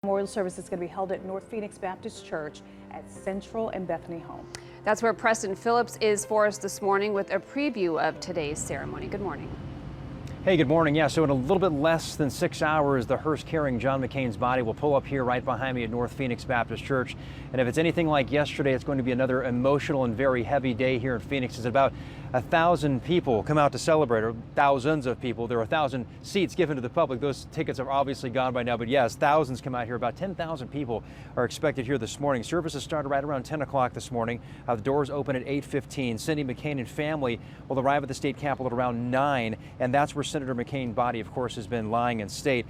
Memorial service is going to be held at North Phoenix Baptist Church at Central and Bethany Home. That's where Preston Phillips is for us this morning with a preview of today's ceremony. Good morning. Hey, good morning. Yeah, so in a little bit less than 6 hours, the hearse carrying John McCain's body will pull up here right behind me at North Phoenix Baptist Church. And if it's anything like yesterday, it's going to be another emotional and very heavy day here in Phoenix. It's about 1,000 people come out to celebrate, or thousands of people. There are 1,000 seats given to the public. Those tickets are obviously gone by now, but yes, thousands come out here. About 10,000 people are expected here this morning. Services started right around 10 o'clock this morning. The doors open at 8:15. Cindy McCain and family will arrive at the state capitol at around 9, and that's where Senator McCain's body, of course, has been lying in state.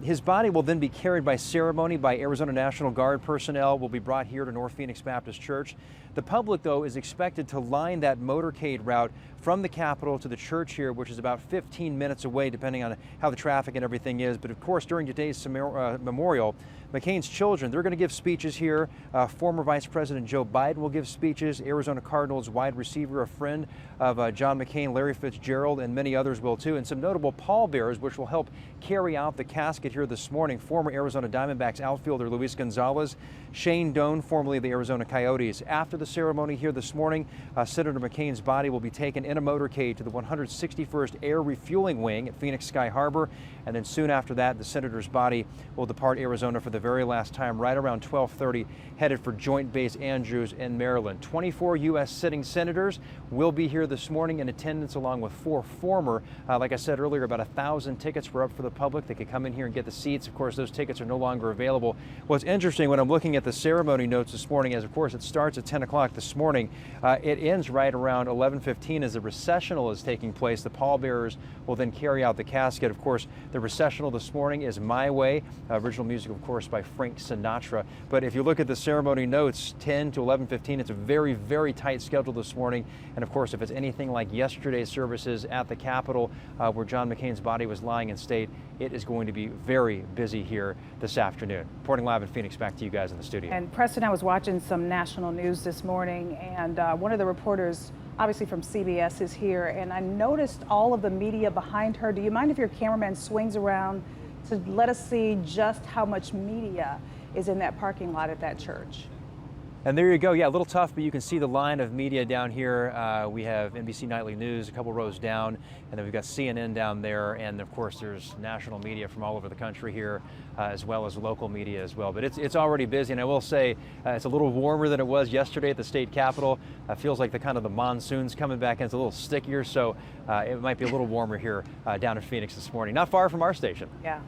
His body will then be carried by ceremony by Arizona National Guard personnel, will be brought here to North Phoenix Baptist Church. The public, though, is expected to line that motorcade route from the Capitol to the church here, which is about 15 minutes away, depending on how the traffic and everything is. But of course, during today's memorial, McCain's children, they're going to give speeches here. Former Vice President Joe Biden will give speeches. Arizona Cardinals wide receiver, a friend of John McCain, Larry Fitzgerald, and many others will too. And some notable pallbearers, which will help carry out the casket here this morning. Former Arizona Diamondbacks outfielder Luis Gonzalez, Shane Doan, formerly of the Arizona Coyotes. After the ceremony here this morning, Senator McCain's body will be taken in a motorcade to the 161st Air Refueling Wing at Phoenix Sky Harbor. And then soon after that, the senator's body will depart Arizona for the very last time, right around 12:30, headed for Joint Base Andrews in Maryland. 24 U.S. sitting senators will be here this morning in attendance, along with 4 former. Like I said earlier, about 1,000 tickets were up for the public. They could come in here and get the seats. Of course, those tickets are no longer available. What's interesting when I'm looking at the ceremony notes this morning is, of course, it starts at 10 o'clock this morning. It ends right around 11:15 as the recessional is taking place. The pallbearers will then carry out the casket. Of course, the recessional this morning is My Way, original music, of course, by Frank Sinatra. But if you look at the ceremony notes, 10 to 11:15, it's a very, very tight schedule this morning. And of course, if it's anything like yesterday's services at the Capitol, where John McCain's body was lying in state, it is going to be very busy here this afternoon. Reporting live in Phoenix, back to you guys in the studio. And Preston, I was watching some national news this morning, and one of the reporters, obviously from CBS, is here, and I noticed all of the media behind her. Do you mind if your cameraman swings around to let us see just how much media is in that parking lot at that church? And there you go. Yeah, a little tough, but you can see the line of media down here. We have NBC Nightly News a couple rows down, and then we've got CNN down there. And of course, there's national media from all over the country here, as well as local media as well. But it's already busy, and I will say it's a little warmer than it was yesterday at the state capitol. Feels like the monsoon's coming back, and it's a little stickier, so it might be a little warmer here down in Phoenix this morning. Not far from our station. Yeah.